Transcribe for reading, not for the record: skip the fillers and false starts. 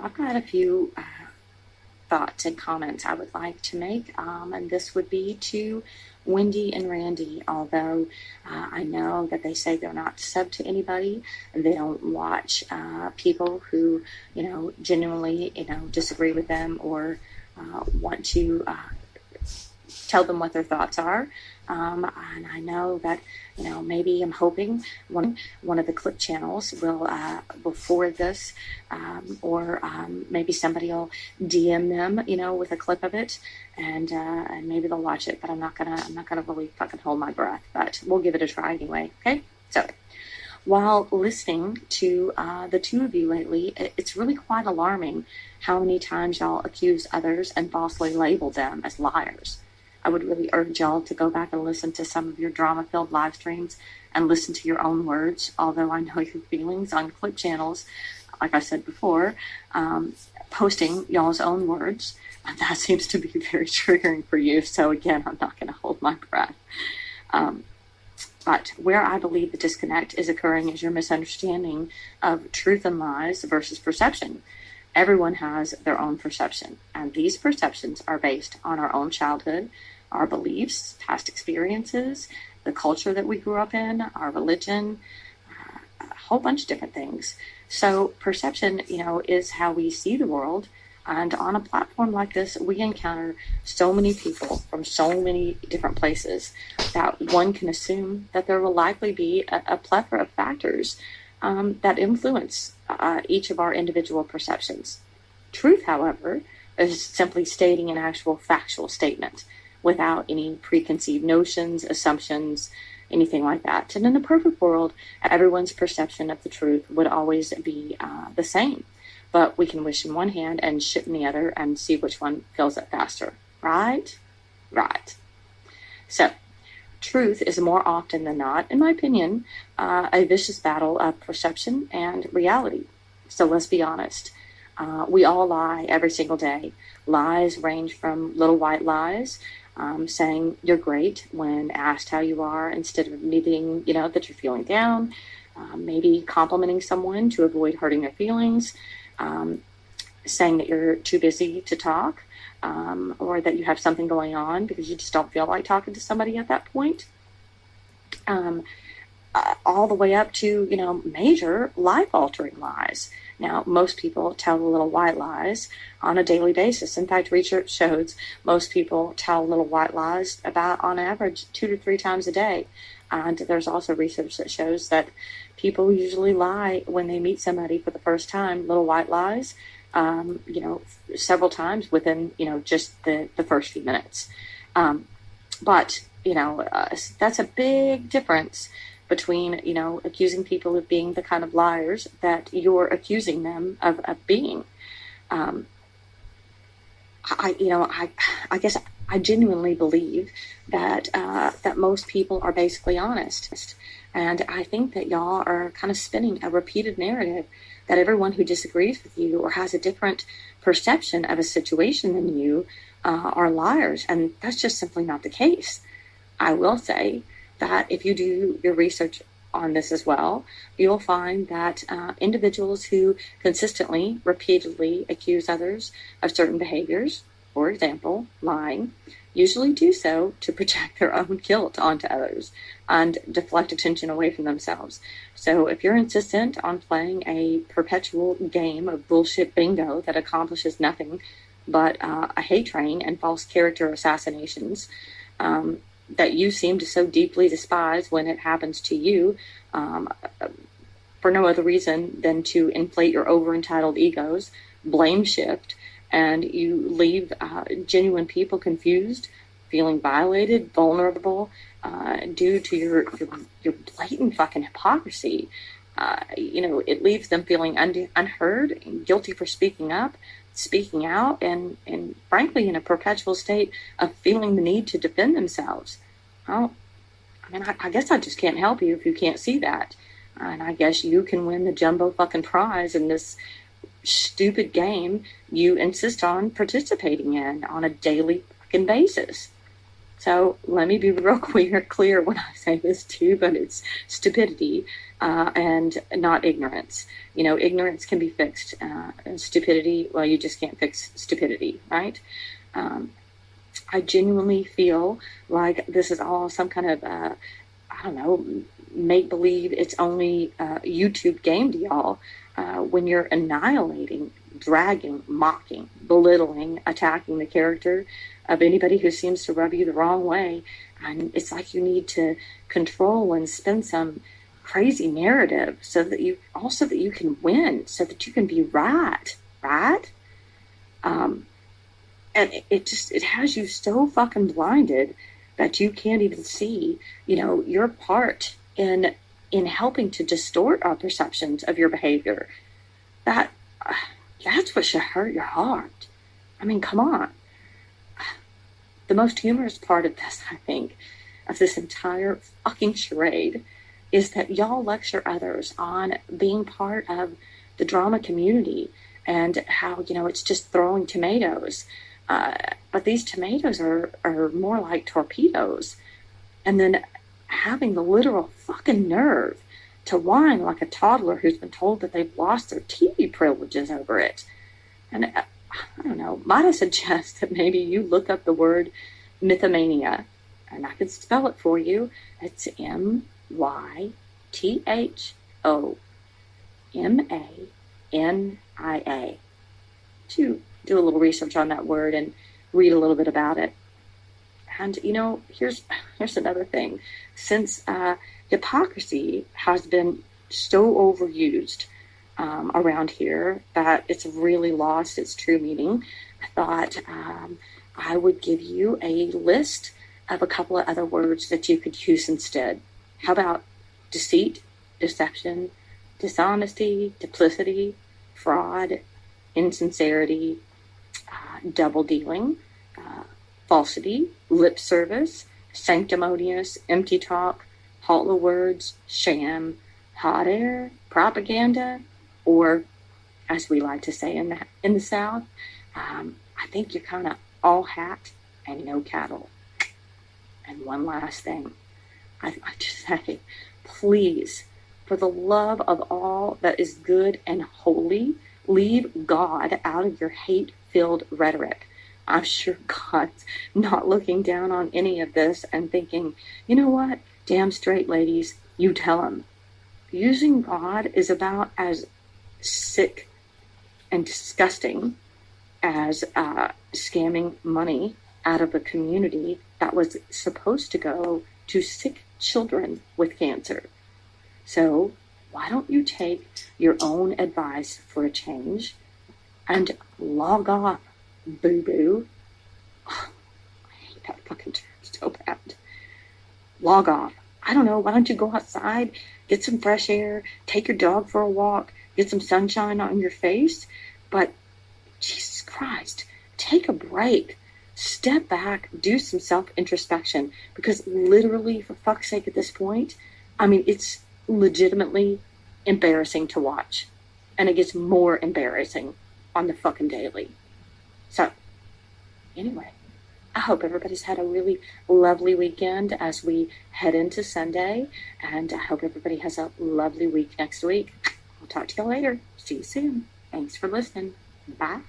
I've got a few thoughts and comments I would like to make, and this would be to Wendy and Randy. Although I know that they say they're not sub to anybody, and they don't watch people who, genuinely, disagree with them or want to tell them what their thoughts are. And I know that, maybe I'm hoping one of the clip channels will forward this, or maybe somebody will DM them, with a clip of it, and maybe they'll watch it. But I'm not gonna really fucking hold my breath. But we'll give it a try anyway. Okay, so. While listening to the two of you lately, it's really quite alarming how many times y'all accuse others and falsely label them as liars. I would really urge y'all to go back and listen to some of your drama-filled live streams and listen to your own words, although I know your feelings on clip channels, like I said before, posting y'all's own words, that seems to be very triggering for you. So again, I'm not going to hold my breath. But where I believe the disconnect is occurring is your misunderstanding of truth and lies versus perception. Everyone has their own perception, and these perceptions are based on our own childhood, our beliefs, past experiences, the culture that we grew up in, our religion, a whole bunch of different things. So perception, is how we see the world. And on a platform like this, we encounter so many people from so many different places that one can assume that there will likely be a plethora of factors that influence each of our individual perceptions. Truth, however, is simply stating an actual factual statement without any preconceived notions, assumptions, anything like that. And in a perfect world, everyone's perception of the truth would always be the same. But we can wish in one hand and shit in the other and see which one fills it faster. Right? Right. So, truth is more often than not, in my opinion, a vicious battle of perception and reality. So let's be honest. We all lie every single day. Lies range from little white lies, saying you're great when asked how you are instead of admitting, that you're feeling down, maybe complimenting someone to avoid hurting their feelings, saying that you're too busy to talk, or that you have something going on because you just don't feel like talking to somebody at that point. All the way up to, major life-altering lies. Now, most people tell the little white lies on a daily basis. In fact, research shows most people tell little white lies about, on average, 2 to 3 times a day. And there's also research that shows that people usually lie when they meet somebody for the first time, little white lies, several times within, just the first few minutes. But that's a big difference between, accusing people of being the kind of liars that you're accusing them of being. I guess I genuinely believe that that most people are basically honest. And I think that y'all are kind of spinning a repeated narrative that everyone who disagrees with you or has a different perception of a situation than you are liars. And that's just simply not the case. I will say that if you do your research on this as well, you'll find that individuals who consistently, repeatedly accuse others of certain behaviors, for example, lying, usually do so to project their own guilt onto others and deflect attention away from themselves. So if you're insistent on playing a perpetual game of bullshit bingo that accomplishes nothing but a hate train and false character assassinations, that you seem to so deeply despise when it happens to you, for no other reason than to inflate your over-entitled egos, blame shift, and you leave genuine people confused, feeling violated, vulnerable, due to your blatant fucking hypocrisy. It leaves them feeling unheard and guilty for speaking up, speaking out, and frankly in a perpetual state of feeling the need to defend themselves. Well, I guess I just can't help you if you can't see that. And I guess you can win the jumbo fucking prize in this stupid game you insist on participating in on a daily fucking basis. So let me be real clear when I say this too, but it's stupidity and not ignorance. You know, ignorance can be fixed. Stupidity, well, you just can't fix stupidity, right? I genuinely feel like this is all some kind of, I don't know, make believe it's only a YouTube game to y'all when you're annihilating, dragging, mocking, belittling, attacking the character of anybody who seems to rub you the wrong way. And it's like you need to control and spin some crazy narrative so that you can win, so that you can be right. And it has you so fucking blinded that you can't even see, you know, your part in helping to distort our perceptions of your behavior. That's what should hurt your heart. I mean, come on. The most humorous part of this, I think, of this entire fucking charade is that y'all lecture others on being part of the drama community and how, you know, it's just throwing tomatoes. But these tomatoes are more like torpedoes. And then having the literal fucking nerve to whine like a toddler who's been told that they've lost their TV privileges over it. And I don't know, might I suggest that maybe you look up the word mythomania, and I can spell it for you. It's MYTHOMANIA. To do a little research on that word and read a little bit about it. And, you know, here's another thing. Since hypocrisy has been so overused around here that it's really lost its true meaning, I thought I would give you a list of a couple of other words that you could use instead. How about deceit, deception, dishonesty, duplicity, fraud, insincerity, double dealing, falsity, lip service, sanctimonious, empty talk, hollow words, sham, hot air, propaganda, or, as we like to say in the South, I think you're kind of all hat and no cattle. And one last thing, I just say, please, for the love of all that is good and holy, leave God out of your hate-filled rhetoric. I'm sure God's not looking down on any of this and thinking, you know what, damn straight ladies, you tell him. Using God is about as sick and disgusting as scamming money out of a community that was supposed to go to sick children with cancer. So why don't you take your own advice for a change and log off, boo-boo. Oh, I hate that fucking term so bad. Log off. I don't know, why don't you go outside, get some fresh air, take your dog for a walk, get some sunshine on your face, but Jesus Christ, take a break. Step back, do some self-introspection, because literally, for fuck's sake, at this point, I mean, it's legitimately embarrassing to watch. And it gets more embarrassing on the fucking daily. So, anyway, I hope everybody's had a really lovely weekend as we head into Sunday. And I hope everybody has a lovely week next week. I'll talk to you later. See you soon. Thanks for listening. Bye.